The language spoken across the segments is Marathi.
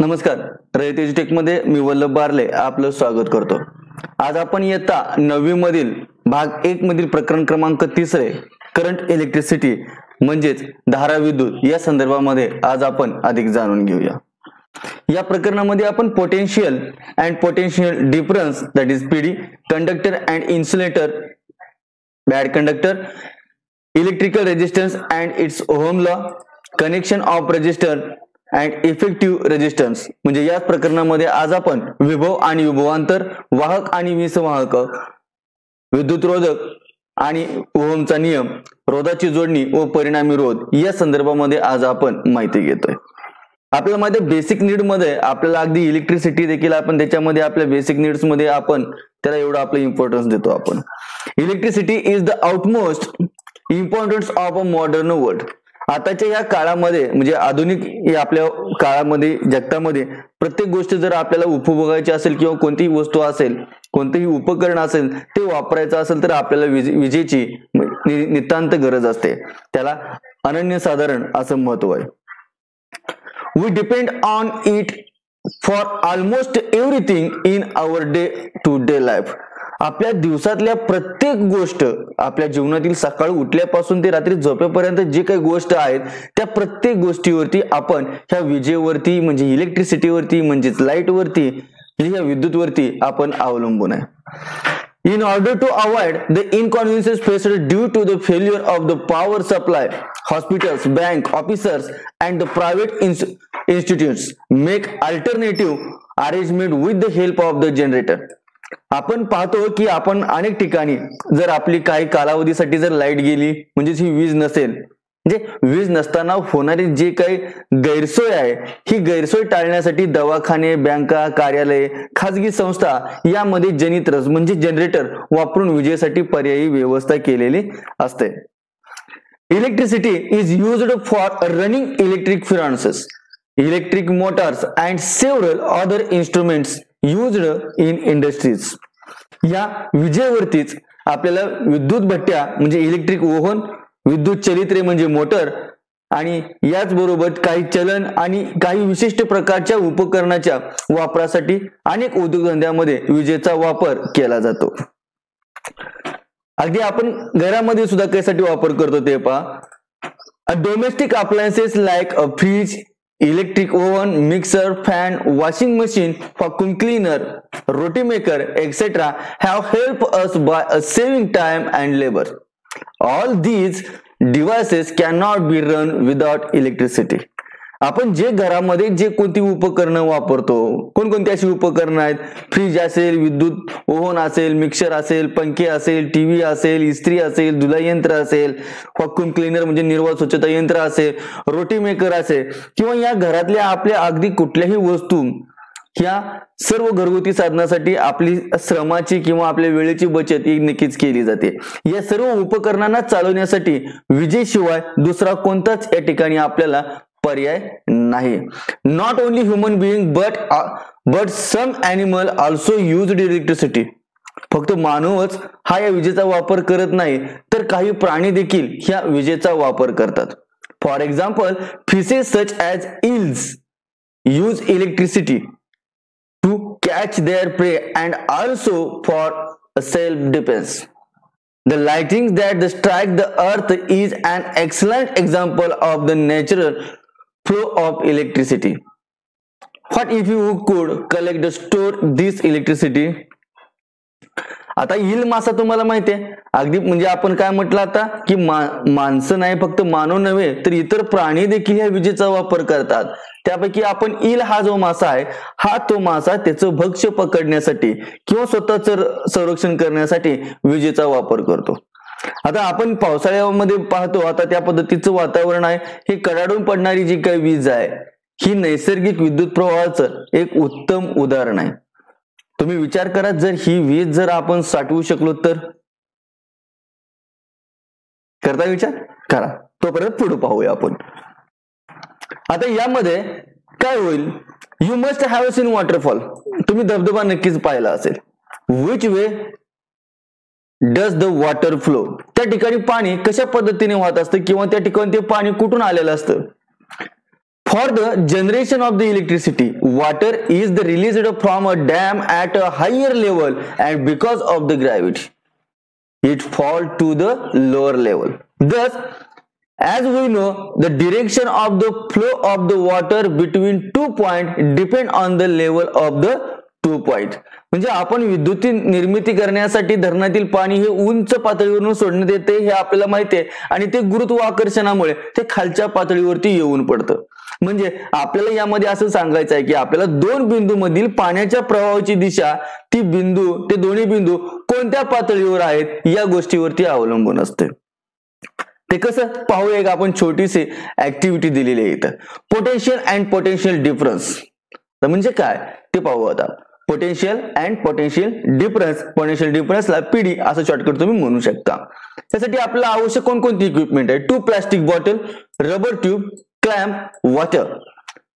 नमस्कार, रयत एज्युटेक मध्ये मी वल्लभ बारले आपलं स्वागत करतो। आज आपण इयत्ता 9वी मधील भाग 1 मधील प्रकरण क्रमांक 3 करंट इलेक्ट्रिसिटी म्हणजेच धारा विद्युत या संदर्भामध्ये आज आपण अधिक जाणून घेऊया। या प्रकरणामध्ये आपण potential and potential difference that is PD, conductor and insulator, bad conductor, electrical resistance and its Ohm law, connection of resistor and effective resistance म्हणजे या प्रकरणामध्ये आज आपण विभव आणि विभवांतर, वाहक आणि विसंवाहक, विद्युतरोधक आणि ओहमचा नियम, रोधाची जोडणी व परिणामी रोध या संदर्भामध्ये आज आपण माहिती घेतोय। आपल्याला माहिती बेसिक नीड मध्ये आपल्याला अगदी इलेक्ट्रिसिटी देखील आपण त्याच्यामध्ये आपल्या बेसिक नीड्स मध्ये आपण त्याला एवढं आपलं इम्पॉर्टन्स देतो। आपण electricity is the outmost importance of a modern world. आताच्या या काळामध्ये म्हणजे आधुनिक आपल्या काळामध्ये जगतामध्ये प्रत्येक गोष्ट जर आपल्याला उपभोगायची असेल किंवा कोणतीही वस्तू असेल, कोणतेही उपकरण असेल ते वापरायचं असेल तर आपल्याला विजेची नितांत गरज असते। त्याला अनन्यसाधारण असं महत्व आहे। We depend on it for almost everything in our day-to-day life. आपल्या दिवसातल्या प्रत्येक गोष्ट, आपल्या जीवनातील सकाळी उठल्यापासून ते रात्री झोपेपर्यंत जे काही गोष्ट आहेत त्या प्रत्येक गोष्टीवरती आपण ह्या विजेवरती म्हणजे इलेक्ट्रिसिटीवरती म्हणजेच लाईट वरती ह्या विद्युतवरती आपण अवलंबून आहे। In order to avoid the inconveniences faced due to the failure of the power supply, hospitals, bank officers and the private institutes make alternative arrangement with the help of the generator. आपण पाहतो की आपण अनेक ठिकाणी जर आपली काही कालावधीसाठी जर लाईट गेली म्हणजे ही वीज नसेल, म्हणजे वीज नसताना होणारी जे काही गैरसोय आहे ही गैरसोय टाळण्यासाठी दवाखाने, बँका, कार्यालय, खाजगी संस्था यामध्ये जनित्रस म्हणजे जनरेटर वापरून विजेसाठी पर्यायी व्यवस्था केलेली असते। Electricity is used for running electric furnaces, electric Motors and several other instruments used in industries. या विजेवरतीच आपल्याला विद्युत भट्ट्या म्हणजे इलेक्ट्रिक ओव्हन, विद्युत चलित्रे म्हणजे मोटर आणि याच बरोबर काही चलन आणि काही विशिष्ट प्रकारच्या उपकरणाच्या वापरासाठी अनेक उद्योगधंद्यामध्ये विजेचा वापर केला जातो। अगदी आपण घरामध्ये सुद्धा कशासाठी वापर करतो ते पहा। Domestic appliances like a fridge, electric oven, mixer, fan, washing machine, vacuum cleaner, roti maker etcetera have help us by saving time and labour. All these devices cannot be run without electricity. आपण जे घरामध्ये जे कोणती उपकरणं वापरतो, कोणकोणती अशी उपकरणं आहेत, फ्रीज असेल, विद्युत ओव्हन असेल, मिक्सर असेल, पंखे असेल, टीव्ही असेल, इस्त्री असेल, धुलाई यंत्र असेल, वॅक्यूम क्लीनर म्हणजे निर्वात स्वच्छता यंत्र असेल, रोटी मेकर असेल किंवा या घरातल्या आपल्या अगदी कुठल्याही वस्तू ह्या सर्व घरगुती साधनासाठी आपली श्रमाची किंवा आपल्या वेळेची बचत ही नक्कीच केली जाते। या सर्व उपकरणांना चालवण्यासाठी विजेशिवाय दुसरा कोणताच या ठिकाणी आपल्याला पर्याय नाही। Not only human being but some animal also used electricity. फक्त मानवच हा या विजेचा वापर करत नाही तर काही प्राणी देखील ह्या विजेचा वापर करतात। For example, fishes such as eels use electricity to catch their prey and also for self-defense. The lightning that strike the earth is an excellent example of the natural flow of electricity. What if you could collect and store this electricity? आता ईल मासा तुम्हाला माहिती आहे, अगदी म्हणजे आपण काय म्हटलं आता की माणसं नाही फक्त मानव नव्हे तर इतर प्राणी देखील या विजेचा वापर करतात। त्यापैकी आपण ईल हा जो मासा आहे हा तो मासा त्याचं भक्ष्य पकडण्यासाठी किंवा स्वतःचं संरक्षण करण्यासाठी विजेचा वापर करतो। आता आपण पावसाळ्यामध्ये पाहतो आता त्या पद्धतीचं वातावरण आहे, हे कडाडून पडणारी जी काही वीज आहे ही नैसर्गिक विद्युत प्रवाहाचं एक उत्तम उदाहरण आहे। तुम्ही विचार करा, जर ही वीज जर आपण साठवू शकलो तर, करता विचार करा, तोपर्यंत पुढे पाहूया आपण। आता यामध्ये काय होईल, you must have seen waterfall, तुम्ही धबधबा नक्कीच पाहिला असेल। Which way does the water flow, त्या ठिकाणी पाणी कशा पद्धतीने वाहत असतं किंवा त्या ठिकाणी ते पाणी कुठून आलेलं असतं। For the generation of the electricity, water is the released from a dam at a higher level, and because of the gravity, it fall to the lower level. Thus, as we know, the direction of the flow of the water between 2 points depend on the level of the 2 points. म्हणजे आपण विद्युत निर्मिती करण्यासाठी धरणातील पाणी हे उंच पातळीवरून सोडण्यात येते हे आपल्याला माहिती आहे, आणि ते गुरुत्वाकर्षणामुळे ते खालच्या पातळीवरती येऊन पडतं. म्हणजे आपल्याला यामध्ये असं सांगायचं आहे की आपल्याला दोन बिंदूमधील पाण्याच्या प्रवाहाची दिशा, ती बिंदू, ते दोन्ही बिंदू कोणत्या पातळीवर आहेत या गोष्टीवरती अवलंबून असते. ते कसं पाहूया, एक आपण छोटीशी ऍक्टिव्हिटी दिलेली आहे इथं. पोटेन्शियल अँड पोटेन्शियल डिफरन्स म्हणजे काय ते पाहू आता. पोटेन्शियल अँड पोटेन्शियल डिफरन्स, पोटेन्शियल डिफरन्सला पीडी असं शॉर्टकट तुम्ही म्हणू शकता. त्यासाठी आपल्याला आवश्यक कोणकोणती इक्विपमेंट आहे? 2 plastic bottle, rubber tube, clamp, water.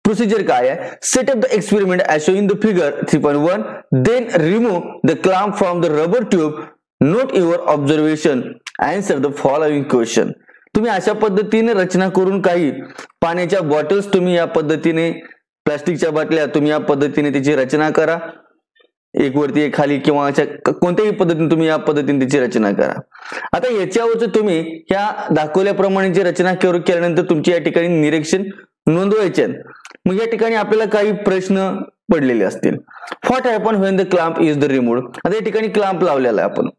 Procedure काय आहे? Set up the experiment as shown in the figure 3.1, then remove the clamp from the rubber tube, note your observation, answer the following question. तुम्ही अशा पद्धतीने रचना करून काही पाण्याच्या बॉटल्स, तुम्ही या पद्धतीने प्लास्टिकच्या बाटल्या, तुम्ही या पद्धतीने त्याची रचना करा. एक वरती एक खाली किंवा अशा कोणत्याही पद्धतीने तुम्ही या पद्धतीने त्याची रचना करा. आता याच्यावरच तुम्ही ह्या दाखवल्याप्रमाणे रचना केल्यानंतर तुमची या ठिकाणी निरीक्षण नोंदवायचे. मग या ठिकाणी आपल्याला काही प्रश्न पडलेले असतील. What happen when the clamp is the removed. आता या ठिकाणी क्लॅम्प लावलेला आहे आपण.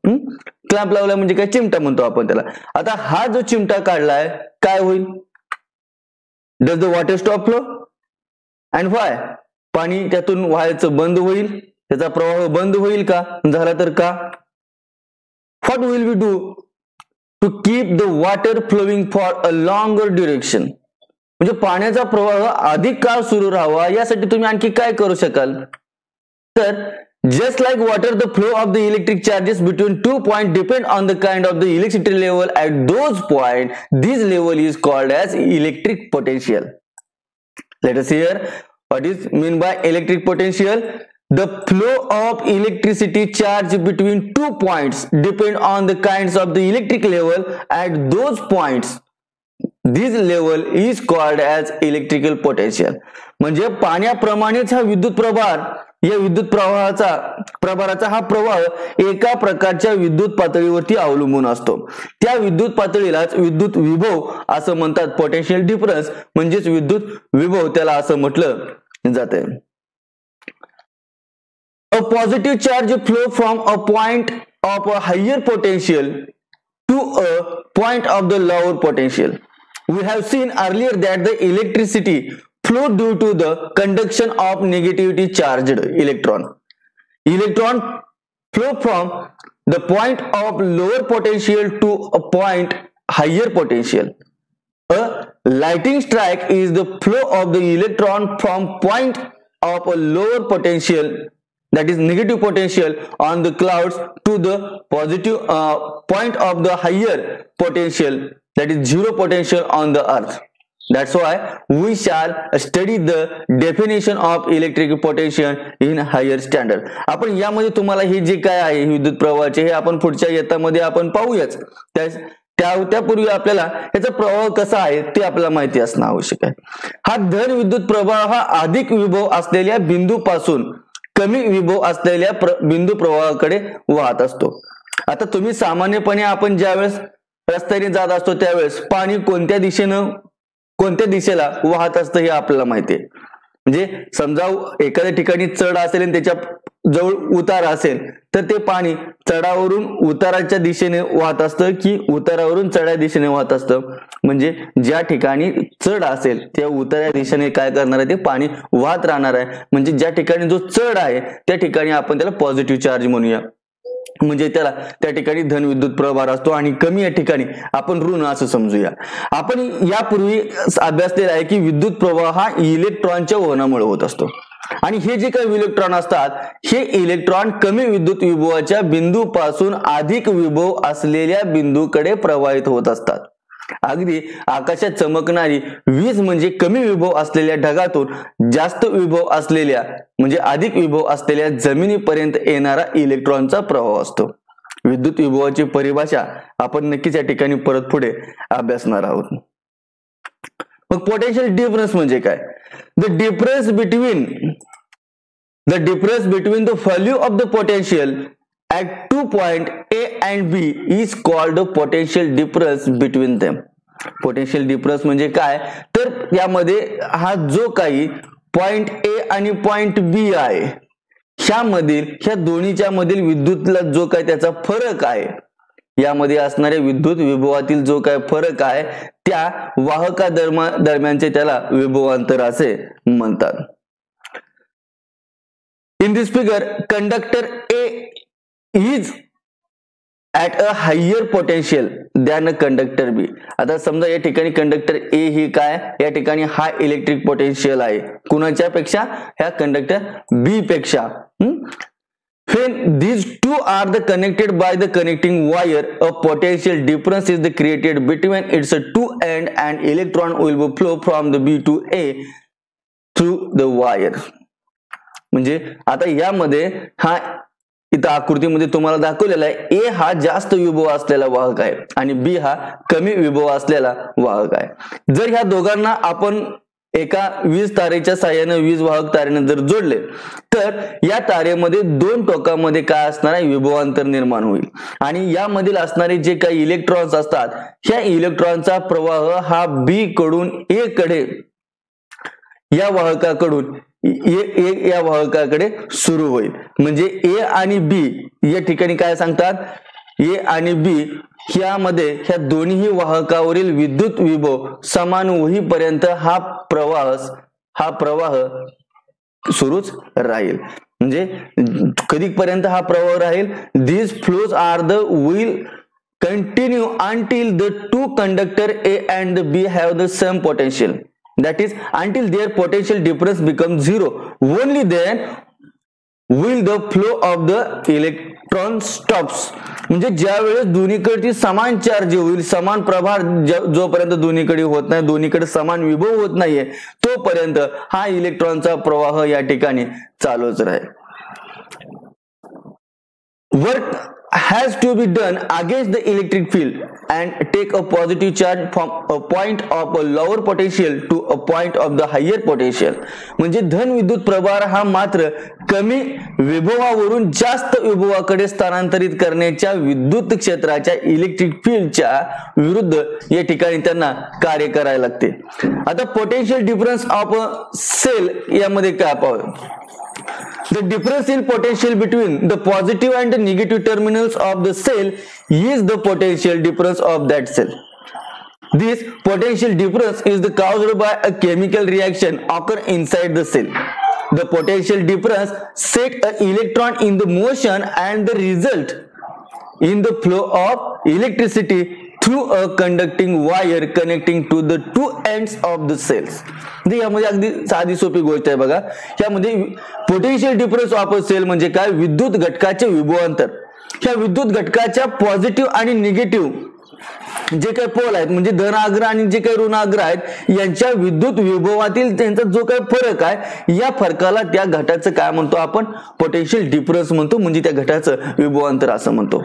क्लॅम्प लावला म्हणजे काय? चिमटा म्हणतो आपण त्याला. आता हा जो चिमटा काढलाय काय होईल? Does the water stop flow and why? पाणी त्यातून व्हायचं बंद होईल, त्याचा प्रवाह बंद होईल का? झाला तर का? What will we do to keep the water flowing for a longer duration. म्हणजे पाण्याचा प्रवाह अधिक काळ सुरू राहावा यासाठी तुम्ही आणखी काय करू शकाल? तर just like water, the flow of the electric charges between 2 points depend on the kind of the electricity level at those points. This level is called as electric potential. Let us hear what is mean by electric potential. The flow of electricity charge between 2 points depend on the kinds of the electric level at those points. This level is called as electrical potential. म्हणजे पाण्याप्रमाणेच हा विद्युत प्रभार, या विद्युत प्रभाराचा हा प्रवाह एका प्रकारच्या विद्युत पातळीवरती अवलंबून असतो. त्या विद्युत पातळीलाच विद्युत विभव असं म्हणतात. पोटेन्शियल डिफरन्स म्हणजेच विद्युत विभव त्याला असं म्हटलं जाते. A positive charge flow from a point of a higher potential to a point of the lower potential. We have seen earlier that the electricity flow due to the conduction of negatively charged electron. Electron flow from the point of lower potential to a point higher potential. A lightning strike is the flow of the electron from point of a lower potential, that is negative potential, on the clouds to the positive point of the higher potential, that is zero potential on the earth. That's why we shall study the definition of electric potential in higher standard. आपण यामध्ये तुम्हाला हे जे काय आहे विद्युत प्रवाहाचे हे आपण पुढच्या इयत्तामध्ये आपण पाहूयाच. त्यापूर्वी आपल्याला याचा प्रवाह कसा आहे ते आपल्याला माहिती असणं आवश्यक आहे. हा धन विद्युत प्रवाह हा अधिक विभव असलेल्या बिंदूपासून कमी विभव असलेल्या बिंदू प्रवाहाकडे वाहत असतो. आता तुम्ही सामान्यपणे आपण ज्यावेळेस रस्त्याने जात असतो त्यावेळेस पाणी कोणत्या दिशेला वाहत असतं हे आपल्याला माहिती आहे. म्हणजे समजा एखाद्या ठिकाणी चढ असेल आणि त्याच्या जवळ उतार असेल तर ते पाणी चढावरून उताराच्या दिशेने वाहत असतं की उतारावरून चढ्या दिशेने वाहत असतं. म्हणजे ज्या ठिकाणी चढ असेल त्या उतार्या दिशेने काय करणार आहे ते पाणी वाहत राहणार आहे. म्हणजे ज्या ठिकाणी जो चढ आहे त्या ठिकाणी आपण त्याला पॉझिटिव्ह चार्ज म्हणूया, म्हणजे त्याला त्या ठिकाणी धन विद्युत प्रभार असतो, आणि कमी या ठिकाणी आपण ऋण असं समजूया. आपण यापूर्वी अभ्यासलेला आहे की विद्युत प्रवाह हा इलेक्ट्रॉनच्या वहनामुळे होत असतो, आणि हे जे काही इलेक्ट्रॉन असतात हे इलेक्ट्रॉन कमी विद्युत विभवाच्या बिंदूपासून अधिक विभव असलेल्या बिंदूकडे प्रवाहित होत असतात. अगदी आकाशात चमकणारी वीज म्हणजे कमी विभव असलेल्या ढगातून जास्त विभव असलेल्या म्हणजे अधिक विभव असलेल्या जमिनीपर्यंत येणारा इलेक्ट्रॉनचा प्रवाह असतो. विद्युत विभवाची परिभाषा आपण नक्कीच या ठिकाणी परत पुढे अभ्यासणार आहोत. मग पोटेन्शियल डिफरन्स म्हणजे काय? The difference between the value of the potential at 2 point A and B is called the potential difference between them. Potential difference म्हणजे काय, तर यामध्ये हा जो काही पॉइंट A आणि पॉइंट B आहे ह्या दोन्हीच्या मधील विद्युतला जो काही त्याचा फरक आहे, यामध्ये असणारे विद्युत विभवातील जो काही फरक आहे त्या वाहका दरम्यानचे त्याला विभवांतर असे म्हणतात. In this figure, conductor A is at a higher potential than a conductor B. आता समजा या ठिकाणी कंडक्टर A ही काय, या ठिकाणी हा इलेक्ट्रिक पोटेन्शियल आहे कुणाच्या पेक्षा, ह्या कंडक्टर B पेक्षा. When these two are connected by the connecting wire, a potential difference is created between its two ends and electron will flow from the B to A through the wire. म्हणजे आता यामध्ये हा इथं आकृतीमध्ये तुम्हाला दाखवलेला आहे, A हा जास्त विभव असलेला वाहक आहे आणि B हा कमी विभव असलेला वाहक आहे. जर ह्या दोघांना आपण एका वीज तारेच्या साहाय्याने वीज वाहक तारेने जर जोडले तर या तारेमध्ये दोन टोकामध्ये काय असणार आहे, विभवांतर निर्माण होईल आणि यामधील असणारे जे काही इलेक्ट्रॉन्स असतात ह्या इलेक्ट्रॉनचा प्रवाह हा B कडून A कडे या वाहकाकडून या वाहकाकडे सुरू होईल. म्हणजे A आणि B या ठिकाणी काय सांगतात, A आणि B ह्या दोन्ही वाहकावरील विद्युत विभव समान होईपर्यंत हा प्रवाह सुरूच राहील. म्हणजे कधीपर्यंत हा प्रवाह राहील, these flows are the will continue until the two conductor A and B have the same potential. That is until their potential difference becomes zero. Only then will the flow of the electron stops. म्हणजे ज्या वेळेस दोन्हीकडची समान चार्ज होईल, समान प्रभार जोपर्यंत दोन्हीकडे होत नाही, दोन्हीकडे समान विभव होत नाहीये तोपर्यंत हा इलेक्ट्रॉनचा प्रवाह या ठिकाणी चालूच राहील. Work has to be done against the electric field and take a positive charge from a point of a lower potential to a point of the higher potential. म्हणजे धन विद्युत प्रभार हा मात्र कमी विभवावरून जास्त विभवाकडे स्थानांतरित करण्याच्या विद्युत क्षेत्राच्या इलेक्ट्रिक फील्डच्या विरुद्ध या ठिकाणी त्यांना कार्य करायला लागते. आता potential difference of a cell यामध्ये काय पाहू, the difference in potential between the positive and the negative terminals of the cell is the potential difference of that cell. This potential difference is caused by a chemical reaction occur inside the cell. The potential difference set an electron in the motion and the result in the flow of electricity through a conducting wire connecting to the two ends of the cells. यामध्ये अगदी साधी सोपी गोष्ट आहे बघा. यामध्ये potential difference of a cell म्हणजे काय, विद्युत घटकाचे विभवांतर. ह्या विद्युत घटकाच्या पॉझिटिव्ह आणि निगेटिव्ह जे काही पोल आहेत म्हणजे धनाग्र आणि जे काही ऋणाग्र आहेत यांच्या विद्युत विभवातील त्यांचा जो काही फरक आहे या फरकाला त्या घटाचं काय म्हणतो आपण, पोटेन्शियल डिफरन्स म्हणतो. म्हणजे त्या घटाचं विभवांतर असं म्हणतो.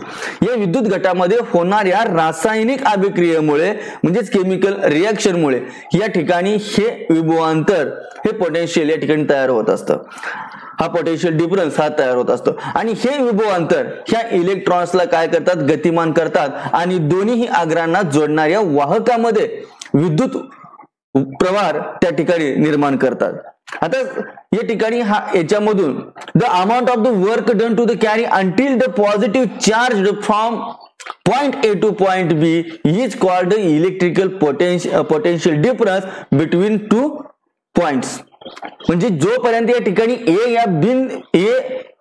या विद्युत घटामध्ये होणाऱ्या रासायनिक अभिक्रियेमुळे म्हणजेच केमिकल रिएक्शनमुळे या ठिकाणी हे विभवांतर हे पोटेन्शियल या ठिकाणी तयार होत असतं. हा पोटेन्शियल डिफरन्स हा तयार होत असतो आणि हे विभवांतर ह्या इलेक्ट्रॉन्सला काय करतात, गतिमान करतात आणि दोन्ही आग्रांना जोडणाऱ्या वाहकामध्ये विद्युत प्रवाह त्या ठिकाणी निर्माण करतात. आता या ठिकाणी याच्यामधून the amount of the work done to the carry until the positive charge from point A to point B is called the electrical potential difference between two points. म्हणजे जोपर्यंत या ठिकाणी A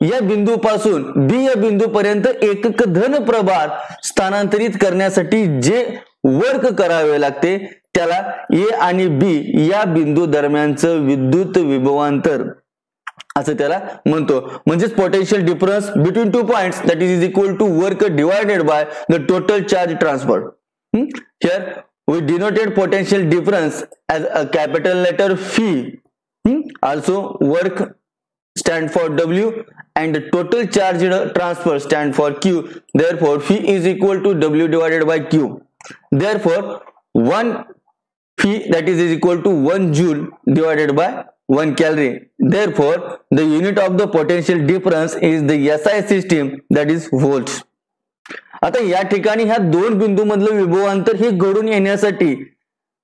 या बिंदूपासून B या बिंदूपर्यंत एकक धन प्रभार स्थानांतरित करण्यासाठी जे वर्क करावे लागते त्याला A आणि B या बिंदू दरम्यानचं विद्युत विभवांतर असं त्याला म्हणतो. म्हणजेच potential difference between two points that is equal to work divided by the total charge transfer. Here we denoted potential difference as a capital letter phi. Also work stand for W and total charge transfer stand for Q. Therefore phi is equal to W divided by Q. Therefore 1 phi that is equal to 1 joule divided by 1 calorie. Therefore, the unit of the potential difference is the SI system, that is volts. आता या ठिकाणी ह्या दोन बिंदू मधलं विभवांतर हे घडून येण्यासाठी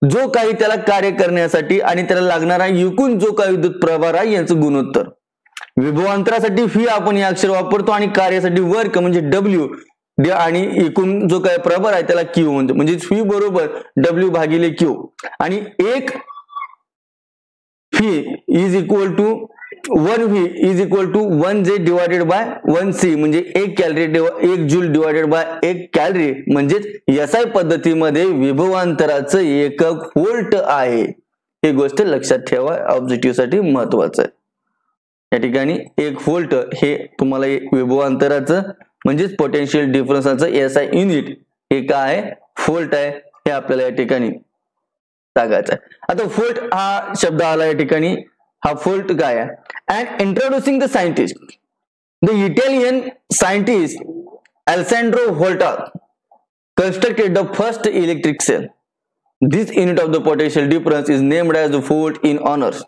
जो काही त्याला कार्य करण्यासाठी आणि त्याला लागणारा एकूण जो काही विद्युत प्रभार आहे यांचं गुणोत्तर. विभवांतरासाठी फी आपण हे अक्षर वापरतो आणि कार्यासाठी वर्क म्हणजे डब्ल्यू आणि एकूण जो काही प्रभार आहे त्याला क्यू म्हणतो. म्हणजे फी बरोबर डब्ल्यू भागिले क्यू आणि एक phi is equal to 1 V is equal to 1 J divided by 1 C म्हणजे 1 calorie 1 joule divided by 1 calorie म्हणजेच SI पद्धतीमध्ये विभवांतराचं एकक व्होल्ट आहे. ही गोष्ट लक्षात ठेवा, ऑब्जेक्टिव्ह साठी महत्वाचं आहे. या ठिकाणी 1 व्होल्ट हे तुम्हाला विभवांतराचं म्हणजेच पोटेन्शियल डिफरन्सचं SI युनिट हे काय आहे, व्होल्ट आहे, हे आपल्याला या ठिकाणी सांगायचं आहे. आता व्होल्ट हा शब्द आला या ठिकाणी, हा व्होल्ट काय आहे. And introducing the scientist, the Italian scientist Alessandro Volta constructed the first electric cell. This unit of the potential difference is named as the volt in honors.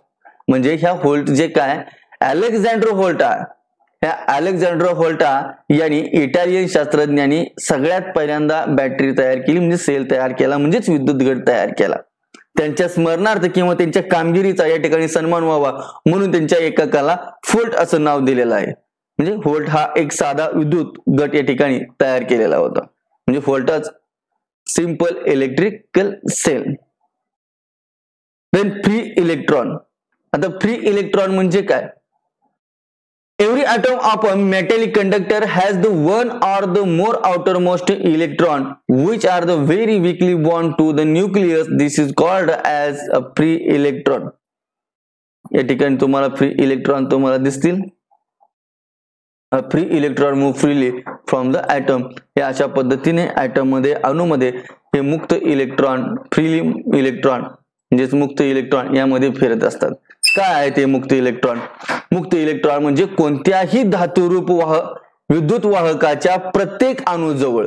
म्हणजे ह्या व्होल्ट जे काय अलेक्झांड्रो व्होल्टा, ह्या अलेक्झांड्रो व्होल्टा यांनी इटालियन शास्त्रज्ञांनी सगळ्यात पहिल्यांदा बॅटरी तयार केली, म्हणजे सेल तयार केला, म्हणजेच विद्युत घट तयार केला. त्यांच्या स्मरणार्थ किंवा त्यांच्या कामगिरीचा या ठिकाणी सन्मान व्हावा म्हणून त्यांच्या एककाला व्होल्ट असं नाव दिलेलं आहे. म्हणजे व्होल्ट हा एक साधा विद्युत गट या ठिकाणी तयार केलेला होता, म्हणजे व्होल्टच simple electrical cell. Then free electron. आता फ्री इलेक्ट्रॉन म्हणजे काय. Every atom of a metallic conductor has the one or the more outermost electron which are the very weakly bound to the nucleus. This is called as a free electron. या ठिकाणी तुम्हाला फ्री इलेक्ट्रॉन तुम्हाला दिसतील. A free electron move freely from the atom. हे अशा पद्धतीने ऍटम मध्ये अणूमध्ये हे मुक्त इलेक्ट्रॉन, फ्रीली इलेक्ट्रॉन म्हणजेच मुक्त इलेक्ट्रॉन यामध्ये फिरत असतात. काय आहे ते मुक्त इलेक्ट्रॉन. मुक्त इलेक्ट्रॉन म्हणजे कोणत्याही धातुरूप विद्युत वाहकाच्या प्रत्येक अणूजवळ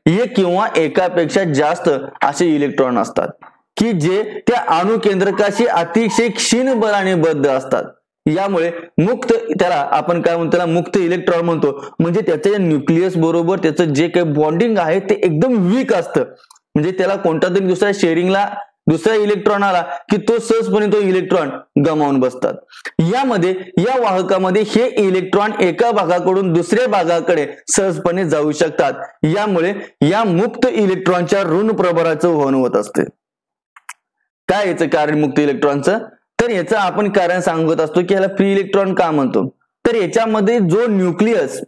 एक किंवा एकापेक्षा जास्त असे इलेक्ट्रॉन असतात की जे त्या अणु केंद्रकाशी अतिशय क्षीण बलाने बद्ध असतात. यामुळे मुक्त, त्याला आपण काय म्हणतो, त्याला मुक्त इलेक्ट्रॉन म्हणतो. म्हणजे त्याच्या न्यूक्लियस बरोबर त्याचं जे काही बॉन्डिंग आहे ते एकदम वीक असतं. म्हणजे त्याला कोणता तरी दुसऱ्या शेअरिंगला दुसरा इलेक्ट्रॉन आला की तो सहजपणे तो इलेक्ट्रॉन गमावून बसतात. यामध्ये या वाहकामध्ये हे इलेक्ट्रॉन एका भागाकडून दुसऱ्या भागाकडे सहजपणे जाऊ शकतात. यामुळे या मुक्त इलेक्ट्रॉनच्या ऋण प्रभाराचं वहन होत असते. काय याचं कारण मुक्त इलेक्ट्रॉनचं, तर याचं आपण कारण सांगत असतो की याला फ्री इलेक्ट्रॉन का म्हणतो. तर याच्यामध्ये जो न्यूक्लियस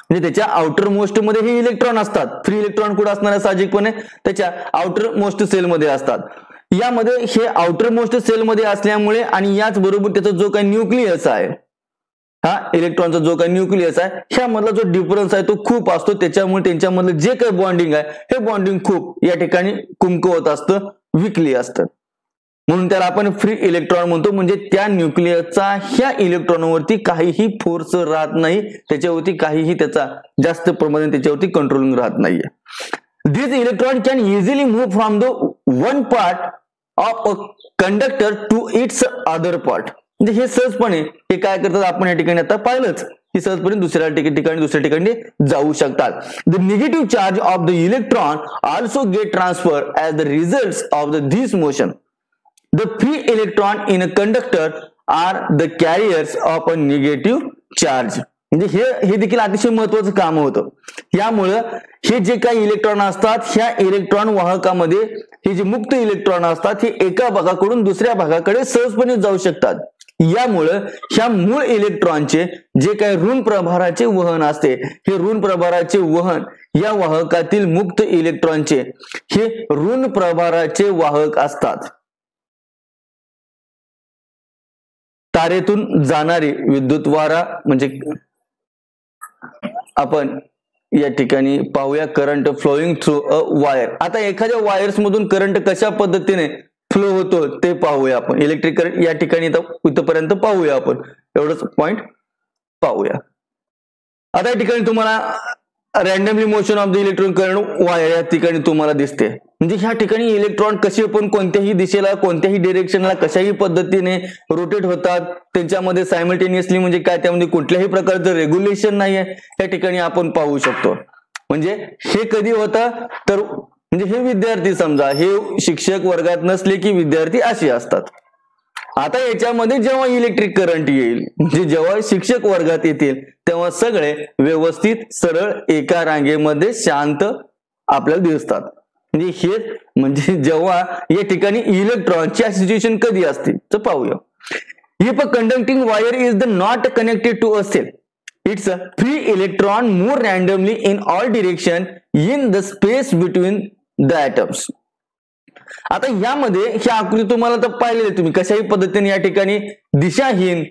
म्हणजे त्याच्या आउटर मोस्ट मध्ये हे इलेक्ट्रॉन असतात. फ्री इलेक्ट्रॉन कुठे असणार आहे, साहजिकपणे त्याच्या आउटर मोस्ट सेल मध्ये असतात. यामध्ये हे आउटर मोस्ट सेल मध्ये असल्यामुळे आणि याच बरोबर त्याचा जो काही न्यूक्लियस आहे, हा इलेक्ट्रॉनचा जो काही न्यूक्लियस आहे ह्यामधला जो डिफरन्स आहे तो खूप असतो. त्याच्यामुळे त्यांच्यामधलं जे काही बॉन्डिंग आहे हे बॉन्डिंग खूप या ठिकाणी कुमकुवत असतं, विकली असतं. म्हणून त्याला आपण फ्री इलेक्ट्रॉन म्हणतो. म्हणजे त्या न्यूक्लियसचा ह्या इलेक्ट्रॉनवरती काहीही फोर्स राहत नाही, त्याच्यावरती काहीही त्याचा जास्त प्रमाणात त्याच्यावरती कंट्रोलिंग राहत नाहीये. This electron can easily move from the one part of a conductor to its other part. म्हणजे हे सहजपणे हे काय करतात आपण या ठिकाणी आता पाहिलंच की सहजपणे दुसऱ्या ठिकाणी जाऊ शकतात. The negative charge of the electron also get transfer as the result of this motion. The free electron in a conductor are the carriers of a negative charge. म्हणजे हे देखील अतिशय महत्वाचं काम होतं. यामुळं हे जे काही इलेक्ट्रॉन असतात ह्या इलेक्ट्रॉन वाहकामध्ये हे जे मुक्त इलेक्ट्रॉन असतात हे एका भागाकडून दुसऱ्या भागाकडे सहजपणे जाऊ शकतात. यामुळं ह्या मूळ इलेक्ट्रॉनचे जे काही ऋण प्रभाराचे वहन असते, हे ऋण प्रभाराचे वहन या वाहकातील मुक्त इलेक्ट्रॉनचे हे ऋण प्रभाराचे वाहक असतात. तारेतून जाणारी विद्युत वारा म्हणजे आपण या ठिकाणी पाहूया current flowing through a wire. आता एखाद्या वायर्स मधून करंट कशा पद्धतीने फ्लो होतो ते पाहूया आपण. इलेक्ट्रिक करंट या ठिकाणी इथपर्यंत पाहूया आपण, एवढंच पॉइंट पाहूया. आता या ठिकाणी तुम्हाला randomly motion of the electron current wire या ठिकाणी तुम्हाला दिसते. म्हणजे ह्या ठिकाणी इलेक्ट्रॉन कसे पण कोणत्याही दिशेला कोणत्याही डिरेक्शनला कशाही पद्धतीने रोटेट होतात. त्यांच्यामध्ये सायमल्टेनियसली म्हणजे काय त्यामध्ये कुठल्याही प्रकारचं रेग्युलेशन नाहीये या ठिकाणी आपण पाहू शकतो. म्हणजे हे कधी होतं तर म्हणजे हे विद्यार्थी समजा हे शिक्षक वर्गात नसले की विद्यार्थी असे असतात. आता याच्यामध्ये जेव्हा इलेक्ट्रिक करंट येईल म्हणजे जेव्हा शिक्षक वर्गात येतील तेव्हा सगळे व्यवस्थित सरळ एका रांगेमध्ये शांत आपल्याला दिसतात. म्हणजे हे म्हणजे जेव्हा या ठिकाणी इलेक्ट्रॉनची सिच्युएशन कधी असते तर पाहूया. If a conducting wire is the not connected to a cell its a free electron move randomly in all direction in the space between the atoms. आता यामध्ये ही आकृती तुम्हाला तर पाहिलेली तुम्ही कशाही पद्धतीने या ठिकाणी दिशाहीन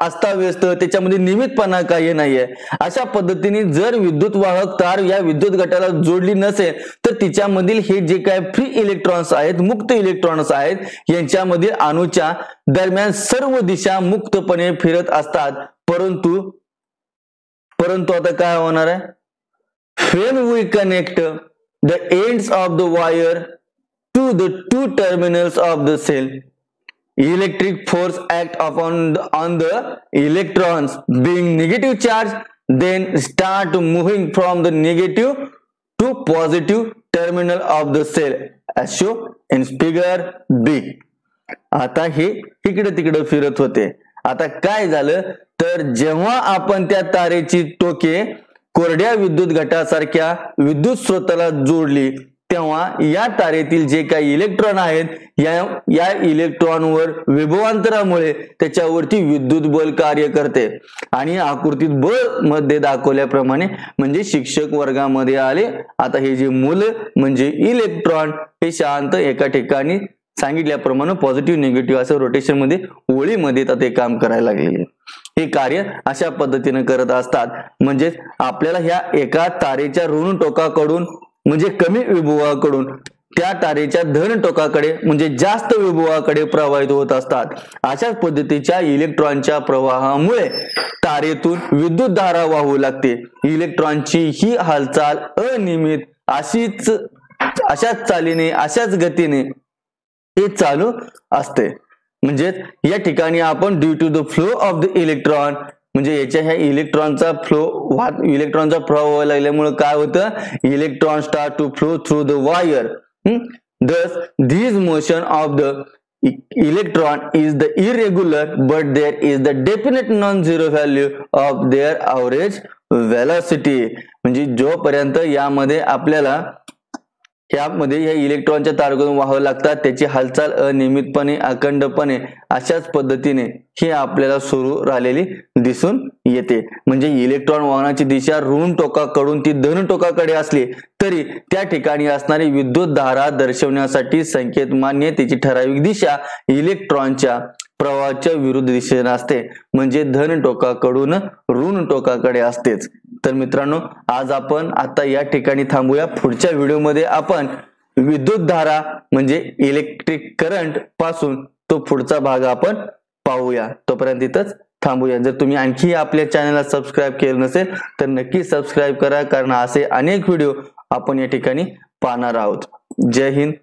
अस्ताव्यस्त त्याच्यामध्ये नियमितपणा काही नाहीये. अशा पद्धतीने जर विद्युत वाहक तार या विद्युत गटाला जोडली नसेल तर तिच्यामधील हे जे काय फ्री इलेक्ट्रॉन्स आहेत मुक्त इलेक्ट्रॉन्स आहेत यांच्यामधील अणूच्या दरम्यान सर्व दिशा मुक्तपणे फिरत असतात. परंतु आता काय होणार आहे. when we connect the ends of the wire to the two terminals of the cell, electric force act on the electrons being negative charge then start moving from the negative to positive terminal of the cell as shown in figure B. आता हे इकडे तिकडे फिरत होते. आता काय झालं तर जेव्हा आपण त्या तारेची टोके कोरड्या विद्युत घटासारख्या विद्युत स्रोताला जोडली तेव्हा या तारेतील जे काही इलेक्ट्रॉन आहेत या इलेक्ट्रॉनवर विभवांतरामुळे त्याच्यावरती विद्युत बल कार्य करते. आणि आकृतीत बल मध्ये दाखवल्याप्रमाणे म्हणजे शिक्षक वर्गामध्ये आले. आता हे जे मुलं म्हणजे इलेक्ट्रॉन हे शांत एका ठिकाणी सांगितल्याप्रमाणे पॉझिटिव्ह निगेटिव्ह असं रोटेशन मध्ये ओळीमध्ये ते काम करायला लागले. हे कार्य अशा पद्धतीने करत असतात. म्हणजे आपल्याला ह्या एका तारेच्या ऋण टोकाकडून म्हणजे कमी विभवाकडून त्या तारेच्या धन टोकाकडे म्हणजे जास्त विभवाकडे प्रवाहित होत असतात. अशाच पद्धतीच्या इलेक्ट्रॉनच्या प्रवाहामुळे तारेतून विद्युत धारा वाहू लागते. इलेक्ट्रॉनची ही हालचाल अनियमित अशाच चालीने अशाच गतीने हे चालू असते. म्हणजे या ठिकाणी आपण due to the flow of the electron म्हणजे याच्या ह्या इलेक्ट्रॉनचा प्रवाह व्हायला लागल्यामुळे काय होतं electron start to flow through the wire. thus this motion of the electron is the irregular but there is the definite non-zero value of their average velocity. म्हणजे जोपर्यंत यामध्ये आपल्याला यामध्ये या इलेक्ट्रॉनच्या तारकडून वाहावं लागतात त्याची हालचाल अनियमितपणे अखंडपणे अशाच पद्धतीने ही आपल्याला सुरू राहिलेली दिसून येते. म्हणजे इलेक्ट्रॉन वाहनाची दिशा ऋण टोकाकडून ती धन टोकाकडे असली तरी त्या ठिकाणी असणारी विद्युत धारा दर्शवण्यासाठी संकेत मान्य त्याची ठराविक दिशा इलेक्ट्रॉनच्या प्रवाहाच्या विरुद्ध दिशेने असते. म्हणजे धन टोकाकडून ऋण टोकाकडे असतेच. तर मित्रांनो आज आपण आता या ठिकाणी थांबूया. पुढच्या व्हिडिओमध्ये आपण विद्युत धारा म्हणजे इलेक्ट्रिक करंट पासून तो पुढचा भाग आपण पाहूया. तोपर्यंत इथंच थांबूया. जर तुम्ही आणखी आपल्या चॅनलला सबस्क्राईब केलं नसेल तर नक्की सबस्क्राईब करा कारण असे अनेक व्हिडिओ आपण या ठिकाणी पाहणार आहोत. जय हिंद.